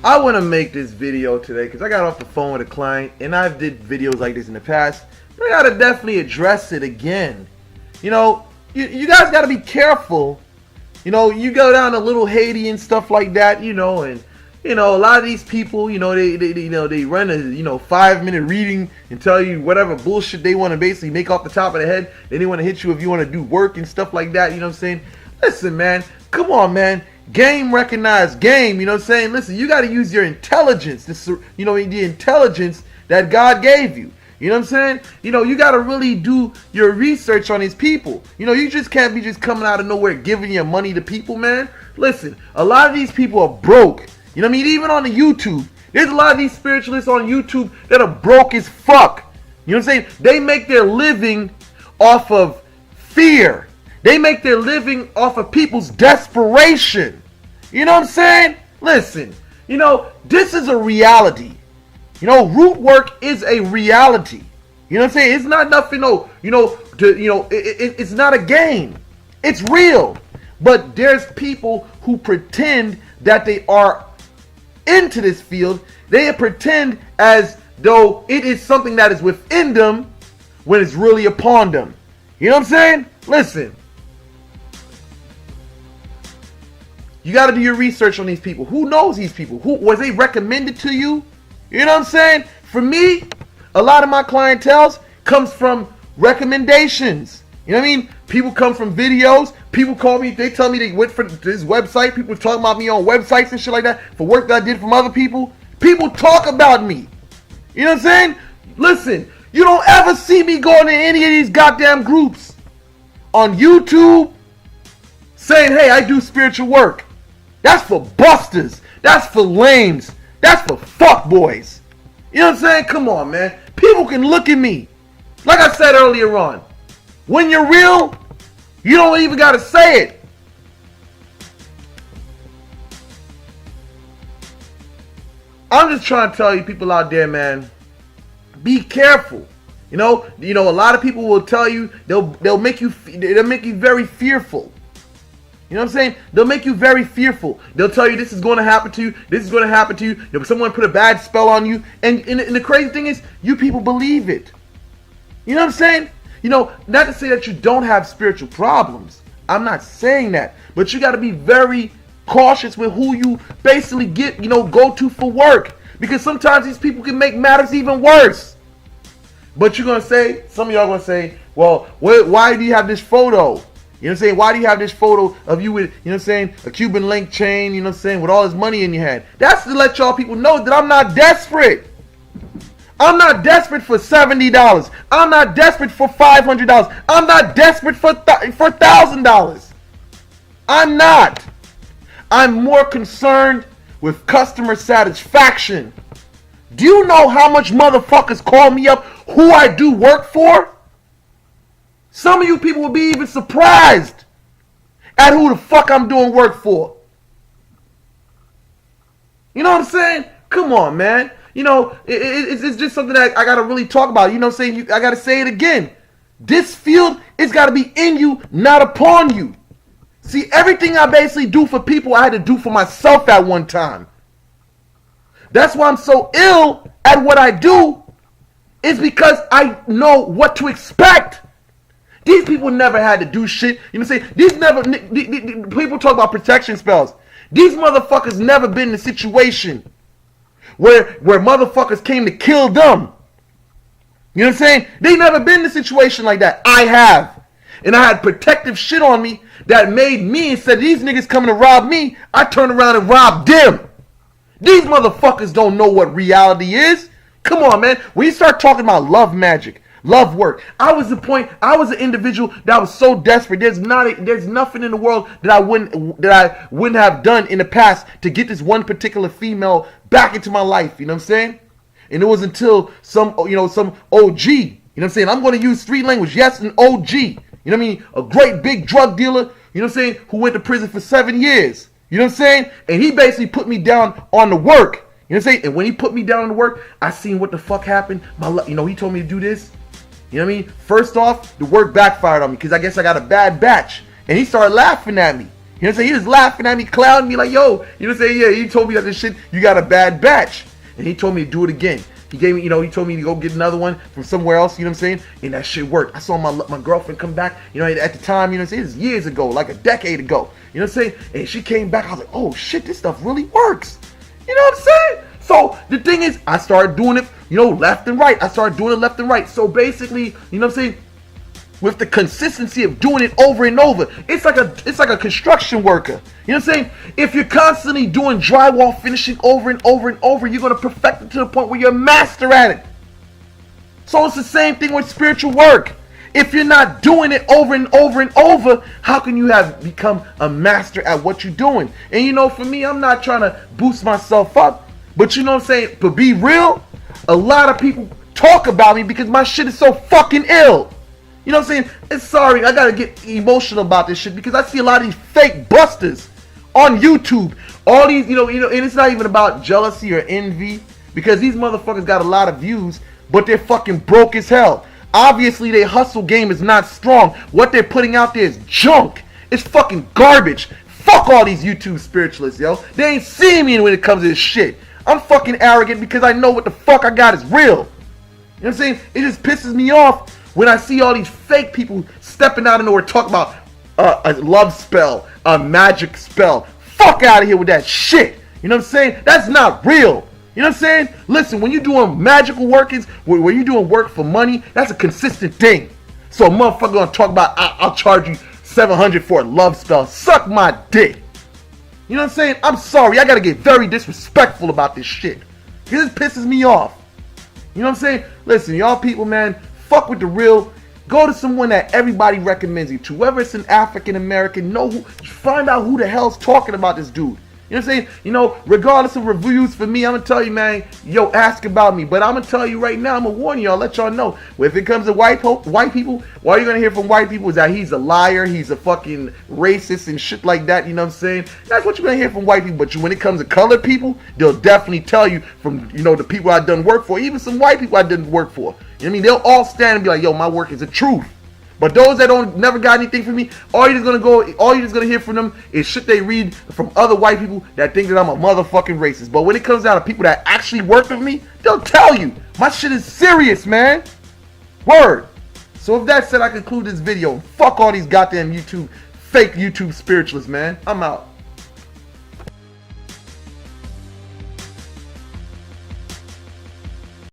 I want to make this video today because I got off the phone with a client and I've did videos like this in the past, but I got to definitely address it again. You know, you guys got to be careful. You know, you go down to Little Haiti and stuff like that, you know, and you know, a lot of these people, you know, they run a 5-minute reading and tell you whatever bullshit they want to basically make off the top of the head. Then they want to hit you if you want to do work and stuff like that. You know what I'm saying? Listen, man, come on, man. Game recognized game. You know what I'm saying? Listen, you got to use your intelligence. The intelligence that God gave you. You know what I'm saying? You know, you got to really do your research on these people. You know, you just can't be just coming out of nowhere giving your money to people, man. Listen, a lot of these people are broke. You know what I mean? Even on the YouTube, there's a lot of these spiritualists on YouTube that are broke as fuck. You know what I'm saying? They make their living off of fear. They make their living off of people's desperation. You know what I'm saying? Listen, you know, this is a reality. You know, root work is a reality. You know what I'm saying? It's not nothing, it's not a game. It's real. But there's people who pretend that they are into this field. They pretend as though it is something that is within them when it's really upon them. You know what I'm saying? Listen. You got to do your research on these people. Who knows these people? Who was they recommended to you? You know what I'm saying? For me, a lot of my clientele comes from recommendations. You know what I mean? People come from videos. People call me. They tell me they went for this website. People talking about me on websites and shit like that for work that I did from other people. People talk about me. You know what I'm saying? Listen, you don't ever see me going to any of these goddamn groups on YouTube saying, hey, I do spiritual work. That's for busters. That's for lames. That's for fuckboys. You know what I'm saying? Come on, man. People can look at me. Like I said earlier on, when you're real, you don't even got to say it. I'm just trying to tell you people out there, man, be careful. You know, a lot of people will tell you, they'll make you very fearful. You know what I'm saying? They'll make you very fearful. They'll tell you this is going to happen to you. This is going to happen to you. Someone put a bad spell on you. And the crazy thing is, you people believe it. You know what I'm saying? You know, not to say that you don't have spiritual problems. I'm not saying that. But you got to be very cautious with who you basically go to for work. Because sometimes these people can make matters even worse. But you're going to say, some of y'all going to say, well, why do you have this photo? You know what I'm saying? Why do you have this photo of you with, you know what I'm saying, a Cuban link chain, you know what I'm saying, with all this money in your hand? That's to let y'all people know that I'm not desperate. I'm not desperate for $70. I'm not desperate for $500. I'm not desperate for $1,000. I'm not. I'm more concerned with customer satisfaction. Do you know how much motherfuckers call me up who I do work for? Some of you people will be even surprised at who the fuck I'm doing work for. You know what I'm saying? Come on, man. You know, it's just something that I got to really talk about. You know what I'm saying? I got to say it again. This field, it's got to be in you, not upon you. See, everything I basically do for people, I had to do for myself at one time. That's why I'm so ill at what I do. It's because I know what to expect. These people never had to do shit. You know what I'm saying? People talk about protection spells. These motherfuckers never been in a situation where motherfuckers came to kill them. You know what I'm saying? They never been in a situation like that. I have. And I had protective shit on me that made me, instead of these niggas coming to rob me, I turned around and robbed them. These motherfuckers don't know what reality is. Come on, man. When you start talking about love magic, love work. I was an individual that was so desperate. There's nothing in the world that I wouldn't have done in the past to get this one particular female back into my life. You know what I'm saying? And it was until some OG, you know what I'm saying? I'm going to use street language. Yes, an OG. You know what I mean? A great big drug dealer, you know what I'm saying? Who went to prison for 7 years. You know what I'm saying? And he basically put me down on the work. You know what I'm saying? And when he put me down on the work, I seen what the fuck happened. He told me to do this. You know what I mean? First off, the work backfired on me because I guess I got a bad batch. And he started laughing at me. You know what I'm saying? He was laughing at me, clowning me like, yo, you know what I'm saying? Yeah, he told me that this shit, you got a bad batch. And he told me to do it again. He gave me, you know, he told me to go get another one from somewhere else, you know what I'm saying? And that shit worked. I saw my girlfriend come back, you know, at the time, you know what I'm saying? It was years ago, like a decade ago. You know what I'm saying? And she came back, I was like, oh shit, this stuff really works. You know what I'm saying? So the thing is, I started doing it, you know, left and right. I started doing it left and right. So basically, you know what I'm saying? With the consistency of doing it over and over, it's like a construction worker. You know what I'm saying? If you're constantly doing drywall finishing over and over and over, you're gonna perfect it to the point where you're a master at it. So it's the same thing with spiritual work. If you're not doing it over and over and over, how can you have become a master at what you're doing? And you know, for me, I'm not trying to boost myself up, but you know what I'm saying? But be real, a lot of people talk about me because my shit is so fucking ill. You know what I'm saying? It's sorry, I gotta get emotional about this shit because I see a lot of these fake busters on YouTube. All these, you know, and it's not even about jealousy or envy because these motherfuckers got a lot of views, but they're fucking broke as hell. Obviously, their hustle game is not strong. What they're putting out there is junk. It's fucking garbage. Fuck all these YouTube spiritualists, yo. They ain't seeing me when it comes to this shit. I'm fucking arrogant because I know what the fuck I got is real. You know what I'm saying? It just pisses me off when I see all these fake people stepping out of nowhere talking about a love spell, a magic spell. Fuck out of here with that shit. You know what I'm saying? That's not real. You know what I'm saying? Listen, when you're doing magical workings, when you're doing work for money, that's a consistent thing. So a motherfucker gonna talk about, I'll charge you $700 for a love spell. Suck my dick. You know what I'm saying? I'm sorry. I gotta get very disrespectful about this shit. Because it pisses me off. You know what I'm saying? Listen, y'all people, man, fuck with the real. Go to someone that everybody recommends you to. Whether it's an African American, find out who the hell's talking about this dude. You know what I'm saying? You know, regardless of reviews for me, I'm gonna tell you, man, yo, ask about me. But I'm gonna tell you right now, I'm gonna warn y'all, let y'all know. If it comes to white people, all you're gonna hear from white people is that he's a liar, he's a fucking racist and shit like that. You know what I'm saying? That's what you're gonna hear from white people. But when it comes to colored people, they'll definitely tell you from, you know, the people I done work for, even some white people I didn't work for. You know what I mean? They'll all stand and be like, yo, my work is the truth. But those that don't never got anything from me, all you're just gonna hear from them is shit they read from other white people that think that I'm a motherfucking racist. But when it comes down to people that actually work with me, they'll tell you my shit is serious, man. Word. So with that said, I conclude this video. Fuck all these goddamn fake YouTube spiritualists, man. I'm out.